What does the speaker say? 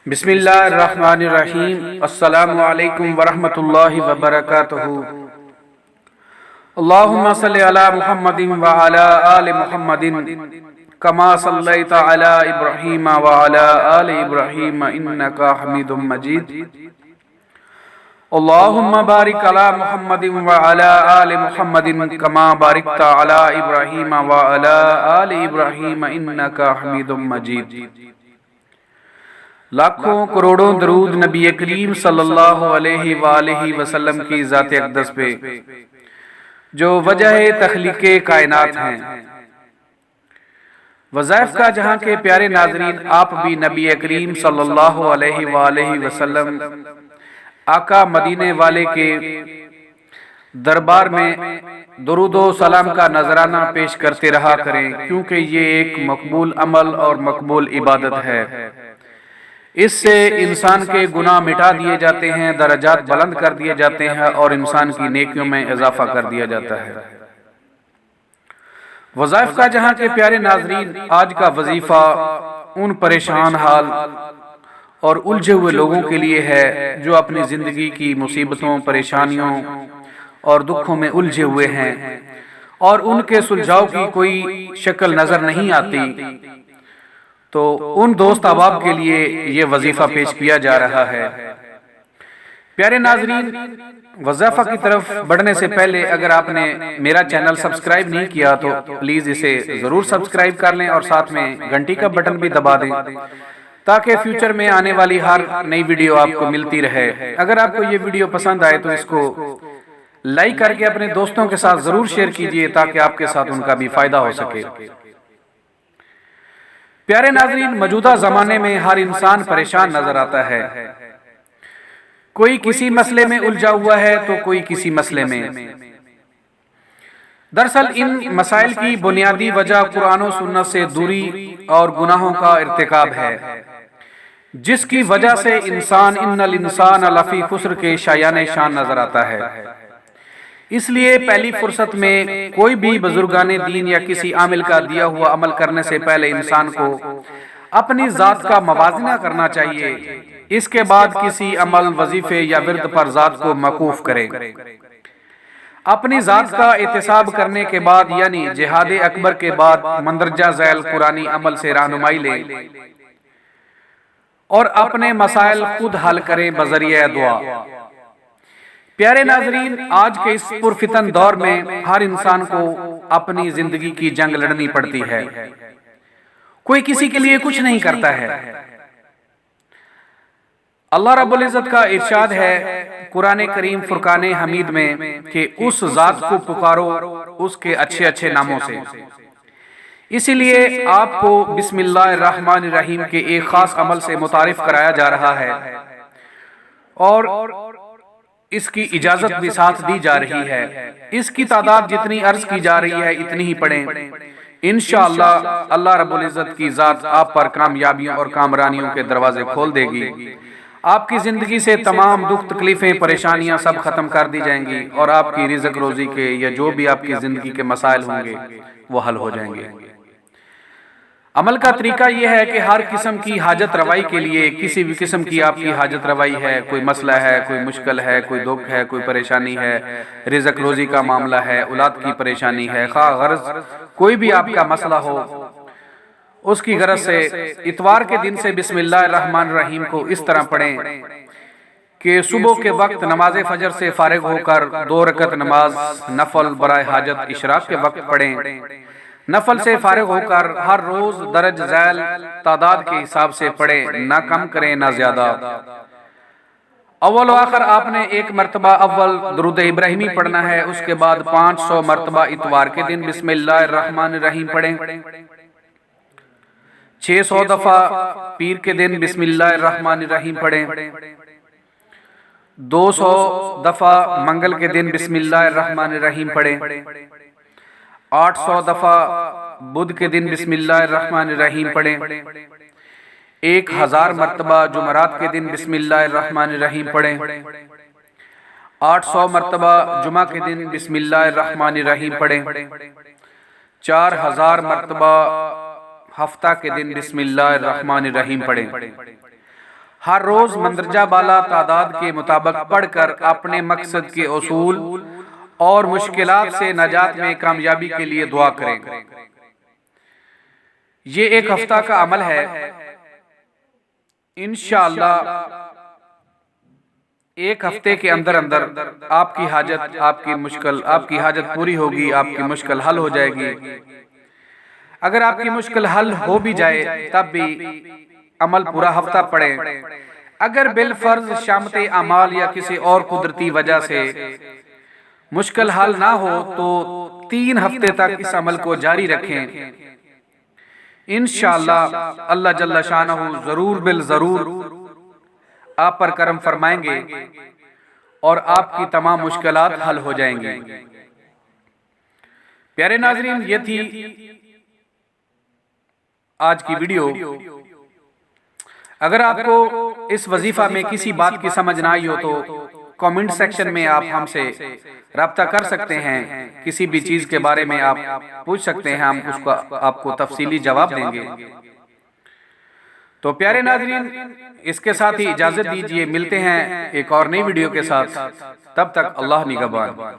بسم اللہ الرحمن الرحیم۔ السلام علیکم ورحمۃ اللہ وبرکاتہ۔ اللہم صلی علی محمد وعلی آل محمد کما صلیت علی ابراہیم وعلی آل ابراہیم انکا حمید مجید۔ اللہم بارک علی محمد وعلی آل محمد کما بارکت علی ابراہیم وعلی آل ابراہیم انکا حمید مجید۔ لاکھوں کروڑوں درود نبی کریم صلی اللہ علیہ وآلہ وسلم کی ذات اقدس پہ جو وجہ تخلیق کائنات ہیں۔ وظائف کا جہاں کے پیارے ناظرین، آپ بھی نبی کریم صلی اللہ علیہ وآلہ وسلم آقا مدینے والے کے دربار میں درود و سلام کا نذرانہ پیش کرتے رہا کریں، کیونکہ یہ ایک مقبول عمل اور مقبول عبادت ہے۔ اس سے انسان کے گناہ مٹا دیے جاتے ہیں، درجات بلند کر دیے جاتے ہیں اور انسان کی نیکیوں میں اضافہ کر دیا جاتا ہے۔ وظائف کا جہاں کے پیارے ناظرین، آج کا وظیفہ ان پریشان حال اور الجھے ہوئے لوگوں کے لیے ہے جو اپنی زندگی کی مصیبتوں، پریشانیوں اور دکھوں میں الجھے ہوئے ہیں اور ان کے سلجھاؤ کی کوئی شکل نظر نہیں آتی، تو ان دوست احباب کے لیے یہ وظیفہ پیش کیا جا رہا ہے۔ پیارے ناظرین، وظیفہ کی طرف بڑھنے سے پہلے اگر آپ نے میرا چینل سبسکرائب نہیں کیا تو پلیز اسے ضرور سبسکرائب کر لیں اور ساتھ میں گھنٹی کا بٹن بھی دبا دیں تاکہ فیوچر میں آنے والی ہر نئی ویڈیو آپ کو ملتی رہے۔ اگر آپ کو یہ ویڈیو پسند آئے تو اس کو لائک کر کے اپنے دوستوں کے ساتھ ضرور شیئر کیجئے تاکہ آپ کے ساتھ ان کا بھی فائدہ ہو سکے۔ پیارے ناظرین، موجودہ زمانے میں ہر انسان پریشان نظر آتا ہے۔ کوئی کسی مسئلے میں الجھا ہوا ہے تو کوئی کسی مسئلے میں۔ دراصل ان مسائل کی بنیادی وجہ قرآن و سنت سے دوری اور گناہوں کا ارتکاب ہے، جس کی وجہ سے انسان ان الانسان لفی خسر کے شایان شان نظر آتا ہے۔ اس لیے پہلی فرصت میں کوئی بھی بزرگان دین یا کسی عامل کا دیا ہوا عمل کرنے سے پہلے انسان کو اپنی ذات کا موازنہ کرنا چاہیے۔ اس کے بعد کسی عمل، وظیفے یا ورد پر ذات کو موقوف کرے۔ اپنی ذات کا احتساب کرنے کے بعد یعنی جہاد اکبر کے بعد مندرجہ ذیل قرآنی عمل سے رہنمائی لے اور اپنے مسائل خود حل کریں بذریعہ دعا۔ پیارے ناظرین، آج کے اس پرفتن دور میں ہر انسان کو اپنی زندگی کی جنگ لڑنی پڑتی ہے، کوئی کسی کے لیے کچھ نہیں کرتا ہے۔ اللہ رب العزت کا ارشاد ہے قرآن کریم فرقان حمید میں کہ اس ذات کو پکارو اس کے اچھے اچھے ناموں سے۔ اسی لیے آپ کو بسم اللہ الرحمن الرحیم کے ایک خاص عمل سے متعارف کرایا جا رہا ہے اور اس کی اجازت بھی ساتھ دی جا رہی ہے۔ اس کی تعداد جتنی عرض کی جا رہی ہے اتنی ہی پڑھیں، انشاءاللہ اللہ رب العزت کی ذات آپ پر کامیابیوں اور کامرانیوں کے دروازے کھول دے گی۔ آپ کی زندگی سے تمام دکھ، تکلیفیں، پریشانیاں سب ختم کر دی جائیں گی اور آپ کی رزق روزی کے یا جو بھی آپ کی زندگی کے مسائل ہوں گے وہ حل ہو جائیں گے۔ عمل کا طریقہ یہ ہے کہ ہر قسم کی حاجت روائی کے لیے، کسی بھی قسم کی آپ کی حاجت روائی ہے، کوئی مسئلہ ہے، کوئی مشکل ہے، کوئی دکھ ہے، کوئی پریشانی ہے، رزق روزی کا معاملہ ہے، اولاد کی پریشانی ہے، خواہ غرض کوئی بھی آپ کا مسئلہ ہو، اس کی غرض سے اتوار کے دن سے بسم اللہ الرحمن الرحیم کو اس طرح پڑھیں کہ صبح کے وقت نماز فجر سے فارغ ہو کر 2 رکعت نماز نفل برائے حاجت اشراق کے وقت پڑھیں۔ نفل سے فارغ ہو کر ہر روز درج ذیل تعداد کے حساب سے پڑھیں، نہ کم کریں نہ زیادہ۔ اول و آخر آپ نے 1 مرتبہ اول درود ابراہیمی پڑھنا ہے، اس کے بعد 500 مرتبہ اتوار کے دن بسم اللہ الرحمن الرحیم پڑھیں، 600 دفعہ پیر کے دن بسم اللہ الرحمن الرحیم پڑھیں، 200 دفعہ منگل کے دن بسم اللہ الرحمن الرحیم پڑھیں، 800 دفعہ بدھ کے دن بسم اللہ الرحمن الرحیم پڑھیں، 1000 مرتبہ جمعرات کے دن بسم اللہ الرحمن الرحیم پڑھیں، 800 مرتبہ جمعہ کے دن بسم اللہ الرحمن الرحیم پڑھیں، 4000 مرتبہ ہفتہ کے دن بسم اللہ الرحمن الرحیم پڑھیں۔ ہر روز مندرجہ بالا تعداد کے مطابق پڑھ کر اپنے مقصد کے اصول اور مشکلات سے نجات میں کامیابی کے لیے دعا کریں۔ یہ ایک ہفتہ کا عمل ہے، انشاءاللہ ایک ہفتے کے اندر اندر آپ کی حاجت، آپ کی حاجت پوری ہوگی، آپ کی مشکل حل ہو جائے گی۔ اگر آپ کی مشکل حل ہو بھی جائے تب بھی عمل پورا ہفتہ پڑھیں۔ اگر بالفرض شامت اعمال یا کسی اور قدرتی وجہ سے مشکل حل نہ ہو تو 3 ہفتے تک اس عمل کو جاری رکھیں۔ انشاءاللہ اللہ جل شانہ ضرور بالضرور آپ پر کرم فرمائیں گے اور آپ کی تمام مشکلات حل ہو جائیں گی۔ پیارے ناظرین، یہ تھی آج کی ویڈیو۔ اگر آپ کو اس وظیفہ میں کسی بات کی سمجھ نہ آئی ہو تو کامنٹ سیکشن میں آپ ہم سے رابطہ کر سکتے ہیں، کسی بھی چیز کے بارے میں آپ پوچھ سکتے ہیں، ہم اس کو آپ کو تفصیلی جواب دیں گے۔ تو پیارے ناظرین، اس کے ساتھ ہی اجازت دیجیے، ملتے ہیں ایک اور نئی ویڈیو کے ساتھ، تب تک اللہ نگہبان۔